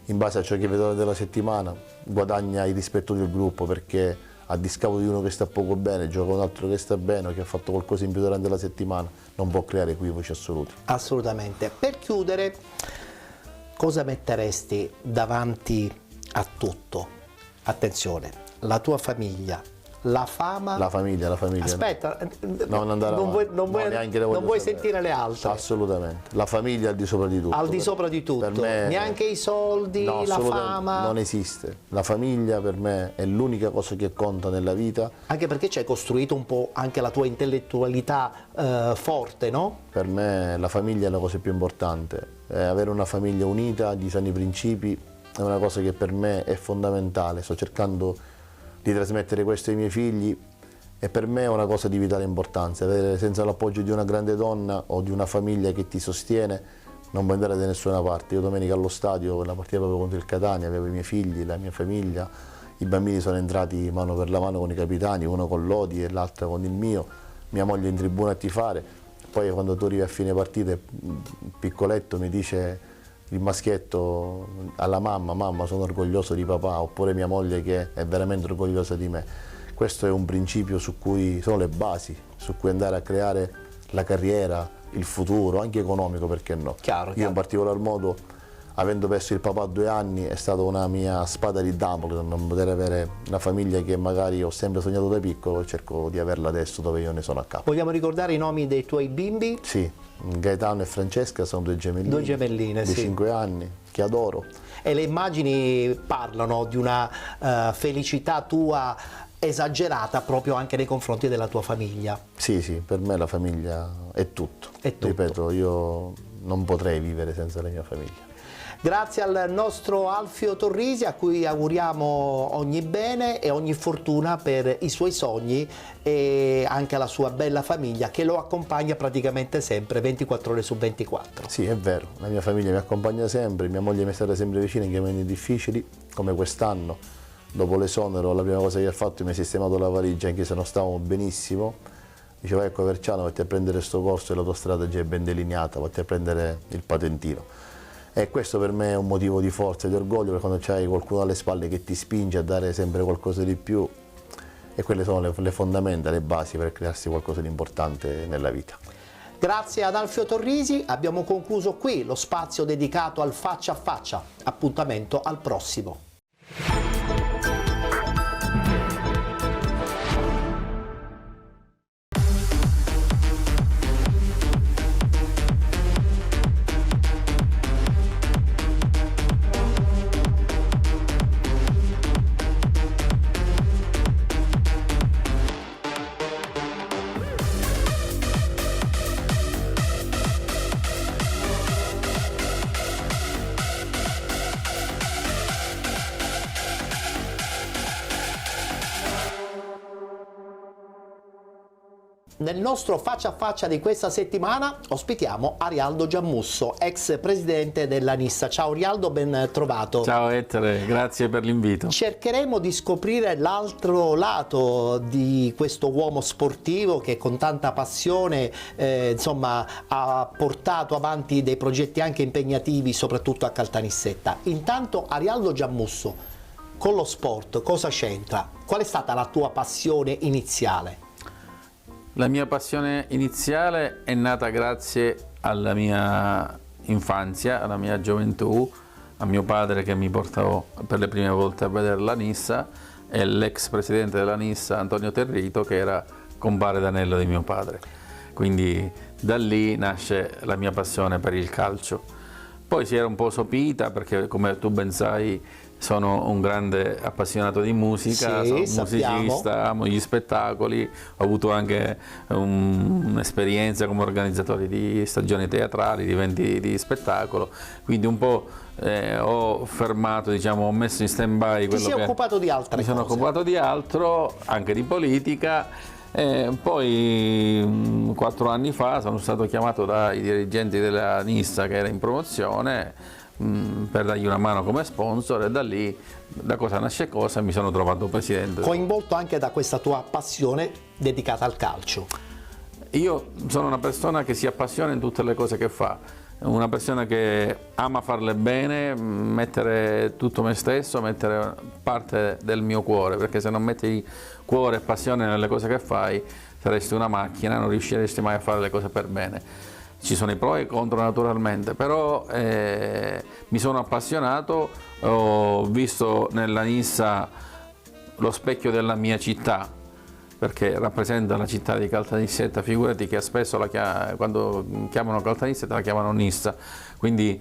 in base a ciò che vede della settimana guadagna il rispetto del gruppo, perché a discapito di uno che sta poco bene, gioca un altro che sta bene o che ha fatto qualcosa in più durante la settimana, non può creare equivoci assoluti. Assolutamente. Per chiudere, cosa metteresti davanti a tutto? Attenzione, la tua famiglia, la fama... La famiglia. Aspetta, non vuoi sentire le altre? Assolutamente. La famiglia al di sopra di tutto. Al di sopra di tutto. Per me, neanche i soldi, no, la fama? Non esiste. La famiglia per me è l'unica cosa che conta nella vita. Anche perché ci hai costruito un po' anche la tua intellettualità forte, no? Per me la famiglia è la cosa più importante. Avere una famiglia unita, di sani principi, è una cosa che per me è fondamentale. Sto cercando di trasmettere questo ai miei figli, e per me è una cosa di vitale importanza. Senza l'appoggio di una grande donna o di una famiglia che ti sostiene non puoi andare da nessuna parte. Io domenica allo stadio, la partita proprio contro il Catania, avevo i miei figli, la mia famiglia, i bambini sono entrati mano per la mano con i capitani, uno con Lodi e l'altro con il mio, mia moglie in tribuna a tifare. Poi quando tu arrivi a fine partita, il piccoletto mi dice, il maschietto, alla mamma sono orgoglioso di papà, oppure mia moglie che è veramente orgogliosa di me. Questo è un principio su cui sono le basi, su cui andare a creare la carriera, il futuro, anche economico, perché no? Io in particolar modo, avendo perso il papà a 2 anni, è stata una mia spada di Damocle non poter avere una famiglia che magari ho sempre sognato da piccolo, e cerco di averla adesso dove io ne sono a capo. Vogliamo ricordare i nomi dei tuoi bimbi? Sì, Gaetano e Francesca sono 2 gemelline. 2 gemelline, di sì. 5 anni, che adoro. E le immagini parlano di una felicità tua esagerata proprio anche nei confronti della tua famiglia. Sì, per me la famiglia è tutto. Ripeto, io non potrei vivere senza la mia famiglia. Grazie al nostro Alfio Torrisi, a cui auguriamo ogni bene e ogni fortuna per i suoi sogni, e anche alla sua bella famiglia che lo accompagna praticamente sempre 24 ore su 24. Sì, è vero, la mia famiglia mi accompagna sempre, mia moglie mi è stata sempre vicina in momenti difficili, come quest'anno. Dopo l'esonero la prima cosa che ha fatto mi ha sistemato la valigia, anche se non stavamo benissimo. Diceva, ecco Verciano, vatti a prendere sto corso e l'autostrada già è ben delineata, vatti a prendere il patentino. E questo per me è un motivo di forza e di orgoglio, perché quando c'hai qualcuno alle spalle che ti spinge a dare sempre qualcosa di più, e quelle sono le fondamenta, le basi per crearsi qualcosa di importante nella vita. Grazie ad Alfio Torrisi, abbiamo concluso qui lo spazio dedicato al faccia a faccia. Appuntamento al prossimo. Nel nostro faccia a faccia di questa settimana ospitiamo Arialdo Giammusso, ex presidente della Nissa. Ciao Arialdo, ben trovato. Ciao Ettore, grazie per l'invito. Cercheremo di scoprire l'altro lato di questo uomo sportivo che con tanta passione insomma, ha portato avanti dei progetti anche impegnativi, soprattutto a Caltanissetta. Intanto Arialdo Giammusso, con lo sport cosa c'entra? Qual è stata la tua passione iniziale? La mia passione iniziale è nata grazie alla mia infanzia, alla mia gioventù, a mio padre che mi portò per le prime volte a vedere la Nissa e l'ex presidente della Nissa Antonio Territo che era compare d'anello di mio padre. Quindi da lì nasce la mia passione per il calcio. Poi si era un po' sopita perché, come tu ben sai, sono un grande appassionato di musica, sì, sono musicista, amo gli spettacoli, ho avuto anche un'esperienza come organizzatore di stagioni teatrali, di eventi di spettacolo, quindi un po' ho fermato, diciamo, ho messo in stand-by quello che... Ti sei occupato di altre cose? Mi sono occupato di altro, anche di politica. Poi 4 anni fa sono stato chiamato dai dirigenti della Nissa che era in promozione per dargli una mano come sponsor e da lì, da cosa nasce cosa, mi sono trovato presidente. Coinvolto anche da questa tua passione dedicata al calcio. Io sono una persona che si appassiona in tutte le cose che fa, una persona che ama farle bene, mettere tutto me stesso, mettere parte del mio cuore, perché se non metti cuore e passione nelle cose che fai saresti una macchina, non riusciresti mai a fare le cose per bene. Ci sono i pro e i contro naturalmente, però mi sono appassionato, ho visto nella Nissa lo specchio della mia città, perché rappresenta la città di Caltanissetta, figurati che spesso quando chiamano Caltanissetta la chiamano Nissa, quindi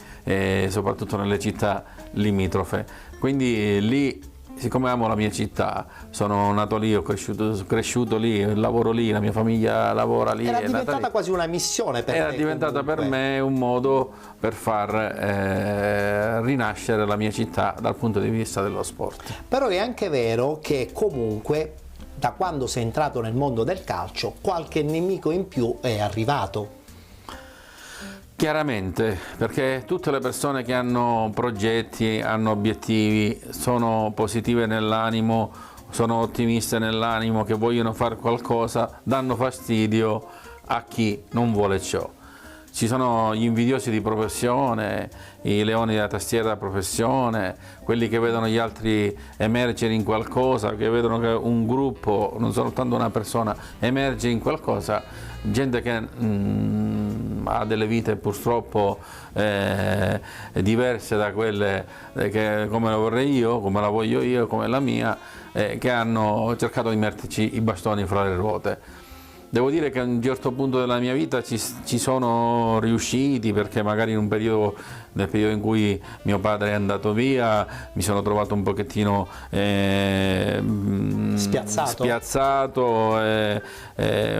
soprattutto nelle città limitrofe. Quindi lì, siccome amo la mia città, sono nato lì, ho cresciuto lì, lavoro lì, la mia famiglia lavora lì. Era diventata quasi una missione per te. Era diventata per me un modo per far rinascere la mia città dal punto di vista dello sport. Però è anche vero che comunque da quando sei entrato nel mondo del calcio qualche nemico in più è arrivato. Chiaramente, perché tutte le persone che hanno progetti, hanno obiettivi, sono positive nell'animo, sono ottimiste nell'animo, che vogliono fare qualcosa, danno fastidio a chi non vuole ciò. Ci sono gli invidiosi di professione, i leoni della tastiera da professione, quelli che vedono gli altri emergere in qualcosa, che vedono che un gruppo, non soltanto una persona, emerge in qualcosa, gente che ha delle vite purtroppo diverse da quelle che, come la vorrei io, come la voglio io, come la mia, che hanno cercato di metterci i bastoni fra le ruote. Devo dire che a un certo punto della mia vita ci sono riusciti, perché magari nel periodo in cui mio padre è andato via mi sono trovato un pochettino spiazzato e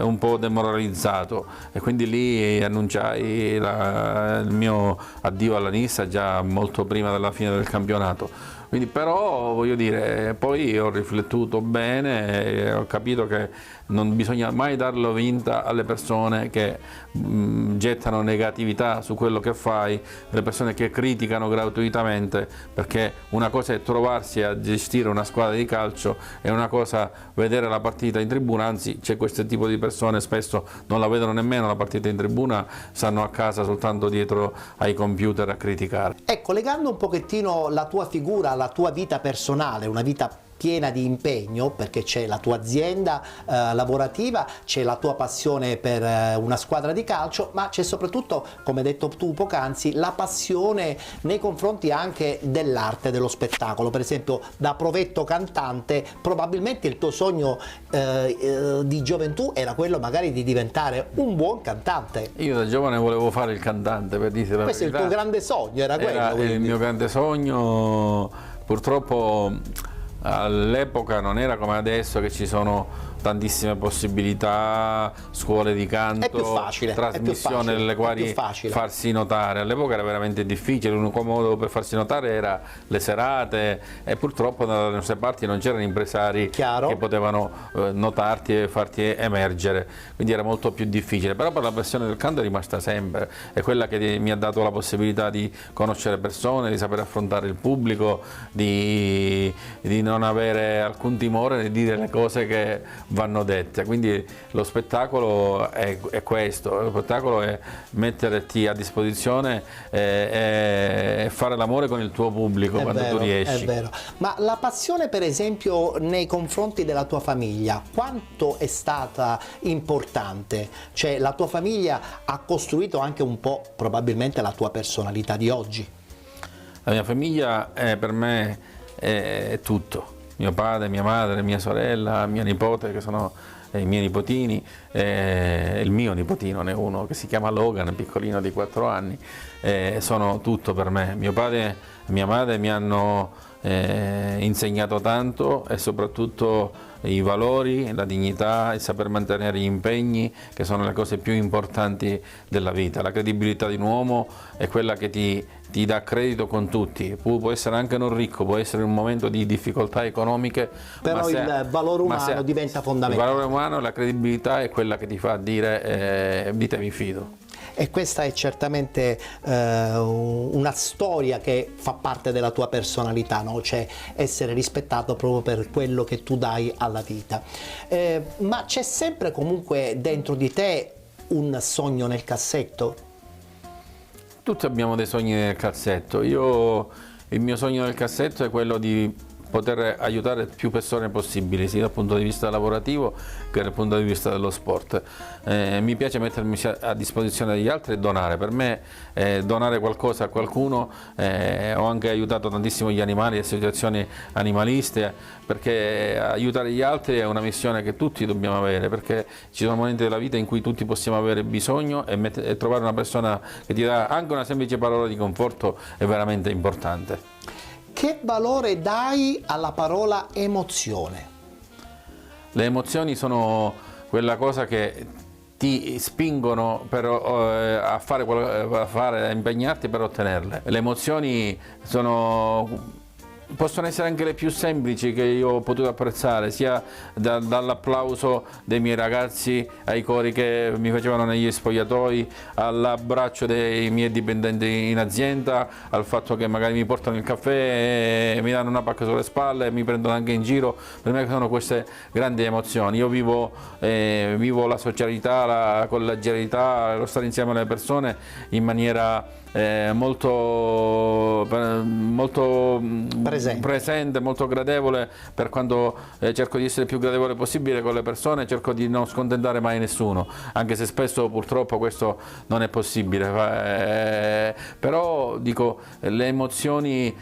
un po' demoralizzato, e quindi lì annunciai il mio addio alla Nissa già molto prima della fine del campionato. Quindi, però voglio dire, poi ho riflettuto bene e ho capito che non bisogna mai darlo vinta alle persone che gettano negatività su quello che fai, le persone che criticano gratuitamente, perché una cosa è trovarsi a gestire una squadra di calcio e una cosa vedere la partita in tribuna, anzi c'è questo tipo di persone, spesso non la vedono nemmeno la partita in tribuna, stanno a casa soltanto dietro ai computer a criticare. Ecco, legando un pochettino la tua figura alla tua vita personale, una vita piena di impegno, perché c'è la tua azienda lavorativa, c'è la tua passione per una squadra di calcio, ma c'è soprattutto, come hai detto tu poc'anzi, la passione nei confronti anche dell'arte, dello spettacolo. Per esempio, da provetto cantante, probabilmente il tuo sogno di gioventù era quello magari di diventare un buon cantante. Io da giovane volevo fare il cantante, per dirti la verità. Questo è il tuo grande sogno, era quello? Il mio grande sogno, purtroppo all'epoca non era come adesso che ci sono tantissime possibilità, scuole di canto, è più facile, trasmissioni nelle quali farsi notare. All'epoca era veramente difficile, l'unico modo per farsi notare era le serate e purtroppo dalle nostre parti non c'erano impresari che potevano notarti e farti emergere, quindi era molto più difficile, però per la passione del canto è rimasta sempre, è quella che mi ha dato la possibilità di conoscere persone, di sapere affrontare il pubblico, di non avere alcun timore di dire le cose che vanno dette. Quindi lo spettacolo è questo, lo spettacolo è metterti a disposizione e fare l'amore con il tuo pubblico quando tu riesci. È vero. Ma la passione per esempio nei confronti della tua famiglia, quanto è stata importante? Cioè la tua famiglia ha costruito anche un po' probabilmente la tua personalità di oggi? La mia famiglia per me è tutto. Mio padre, mia madre, mia sorella, mia nipote, che sono i miei nipotini, il mio nipotino ne è uno che si chiama Logan, piccolino di 4 anni, sono tutto per me. Mio padre e mia madre mi hanno insegnato tanto e soprattutto i valori, la dignità, il saper mantenere gli impegni, che sono le cose più importanti della vita. La credibilità di un uomo è quella che ti dà credito con tutti, può essere anche non ricco, può essere un momento di difficoltà economiche, però il valore umano diventa fondamentale. Il valore umano e la credibilità è quella che ti fa dire di te mi fido. E questa è certamente una storia che fa parte della tua personalità, no? Cioè essere rispettato proprio per quello che tu dai alla vita. Ma c'è sempre comunque dentro di te un sogno nel cassetto? Tutti abbiamo dei sogni nel cassetto. Il mio sogno nel cassetto è quello di poter aiutare più persone possibili, sia dal punto di vista lavorativo che dal punto di vista dello sport. Mi piace mettermi a disposizione degli altri e donare. Per me donare qualcosa a qualcuno, ho anche aiutato tantissimo gli animali, le associazioni animaliste, perché aiutare gli altri è una missione che tutti dobbiamo avere, perché ci sono momenti della vita in cui tutti possiamo avere bisogno e trovare una persona che ti dà anche una semplice parola di conforto è veramente importante. Che valore dai alla parola emozione? Le emozioni sono quella cosa che ti spingono a impegnarti per ottenerle. Le emozioni possono essere anche le più semplici che io ho potuto apprezzare, sia dall'applauso dei miei ragazzi ai cori che mi facevano negli spogliatoi, all'abbraccio dei miei dipendenti in azienda, al fatto che magari mi portano il caffè e mi danno una pacca sulle spalle e mi prendono anche in giro. Per me sono queste grandi emozioni. Io vivo la socialità, la collegialità, lo stare insieme alle persone in maniera molto presente, molto gradevole, per quando cerco di essere più gradevole possibile con le persone, cerco di non scontentare mai nessuno, anche se spesso purtroppo questo non è possibile, però dico, le emozioni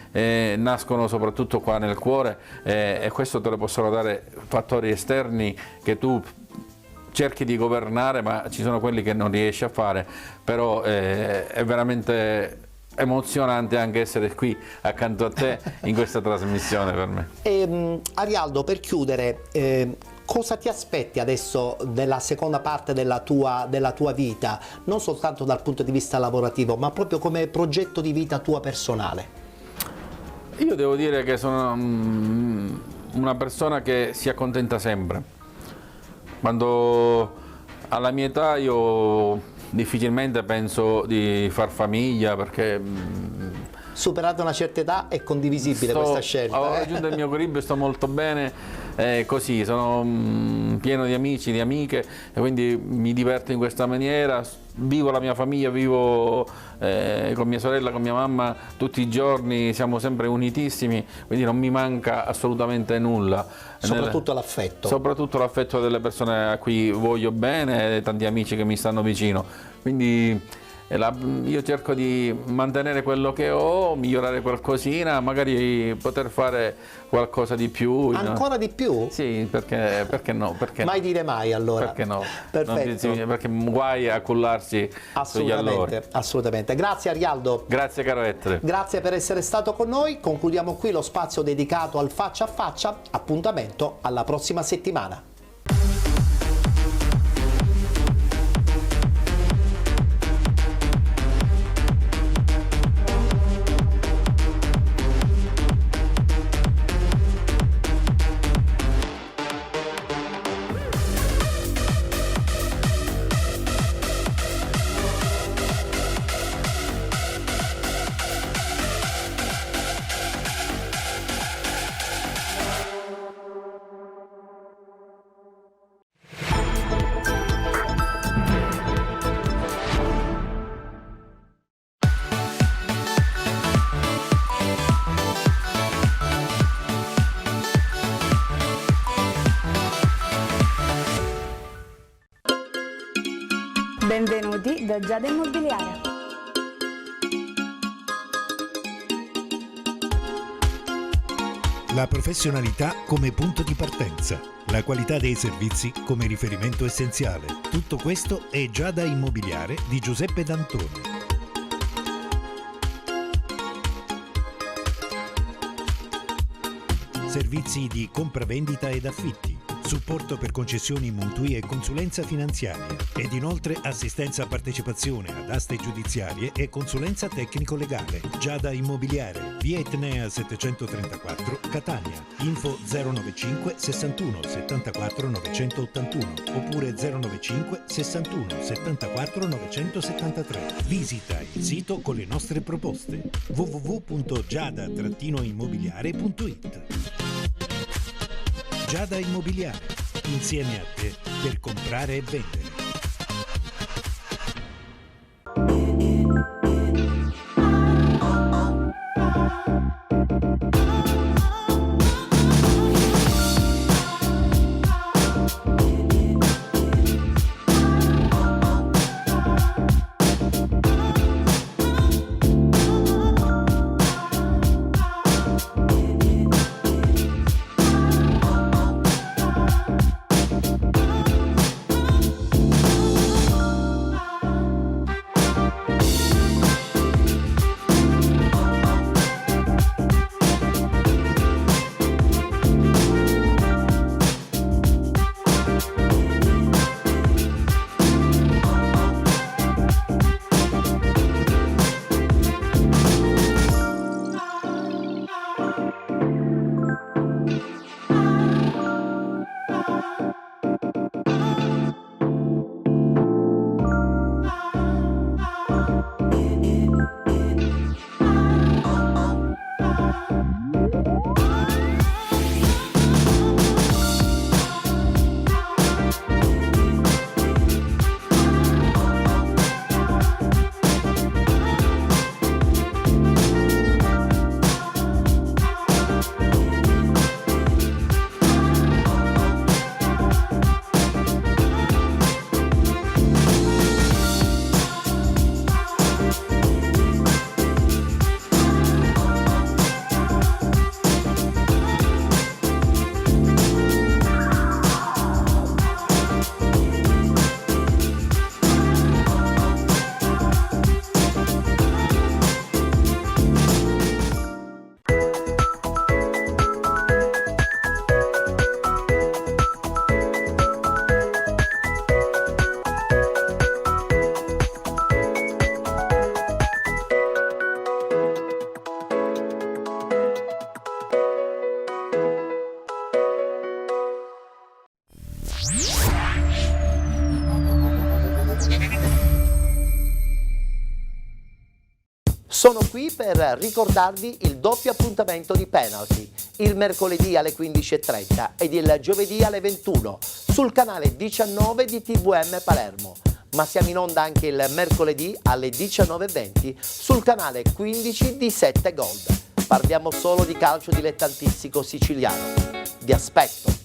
nascono soprattutto qua nel cuore, e questo te lo possono dare fattori esterni che tu cerchi di governare, ma ci sono quelli che non riesci a fare, però è veramente emozionante anche essere qui accanto a te in questa trasmissione per me. Arialdo, per chiudere, cosa ti aspetti adesso della seconda parte della tua vita, non soltanto dal punto di vista lavorativo, ma proprio come progetto di vita tua personale? Io devo dire che sono una persona che si accontenta sempre. Quando alla mia età io difficilmente penso di far famiglia, perché superata una certa età è condivisibile questa scelta. Ho raggiunto il mio equilibrio, sto molto bene, così, sono pieno di amici, di amiche, e quindi mi diverto in questa maniera, vivo la mia famiglia, vivo con mia sorella, con mia mamma tutti i giorni, siamo sempre unitissimi, quindi non mi manca assolutamente nulla. Soprattutto l'affetto. Soprattutto l'affetto delle persone a cui voglio bene e tanti amici che mi stanno vicino. Quindi io cerco di mantenere quello che ho, migliorare qualcosina, magari poter fare qualcosa di più. Ancora di più? Sì, perché no? Perché mai dire mai, allora. Perché no? Perfetto. Perché guai a cullarsi sugli allori. Assolutamente. Grazie Arialdo. Grazie caro Ettore. Grazie per essere stato con noi. Concludiamo qui lo spazio dedicato al faccia a faccia. Appuntamento alla prossima settimana. da Giada Immobiliare. La professionalità come punto di partenza, la qualità dei servizi come riferimento essenziale. Tutto questo è Giada Immobiliare di Giuseppe D'Antoni. Servizi di compravendita ed affitti, supporto per concessioni mutui e consulenza finanziaria ed inoltre assistenza a partecipazione ad aste giudiziarie e consulenza tecnico-legale. Giada Immobiliare, via Etnea 734, Catania. Info 095 61 74 981 oppure 095 61 74 973. Visita il sito con le nostre proposte www.giada-immobiliare.it. Giada Immobiliare, insieme a te per comprare e vendere. Sono qui per ricordarvi il doppio appuntamento di penalty, il mercoledì alle 15:30 ed il giovedì alle 21 sul canale 19 di TVM Palermo, ma siamo in onda anche il mercoledì alle 19:20 sul canale 15 di 7 Gold. Parliamo solo di calcio dilettantistico siciliano. Vi aspetto!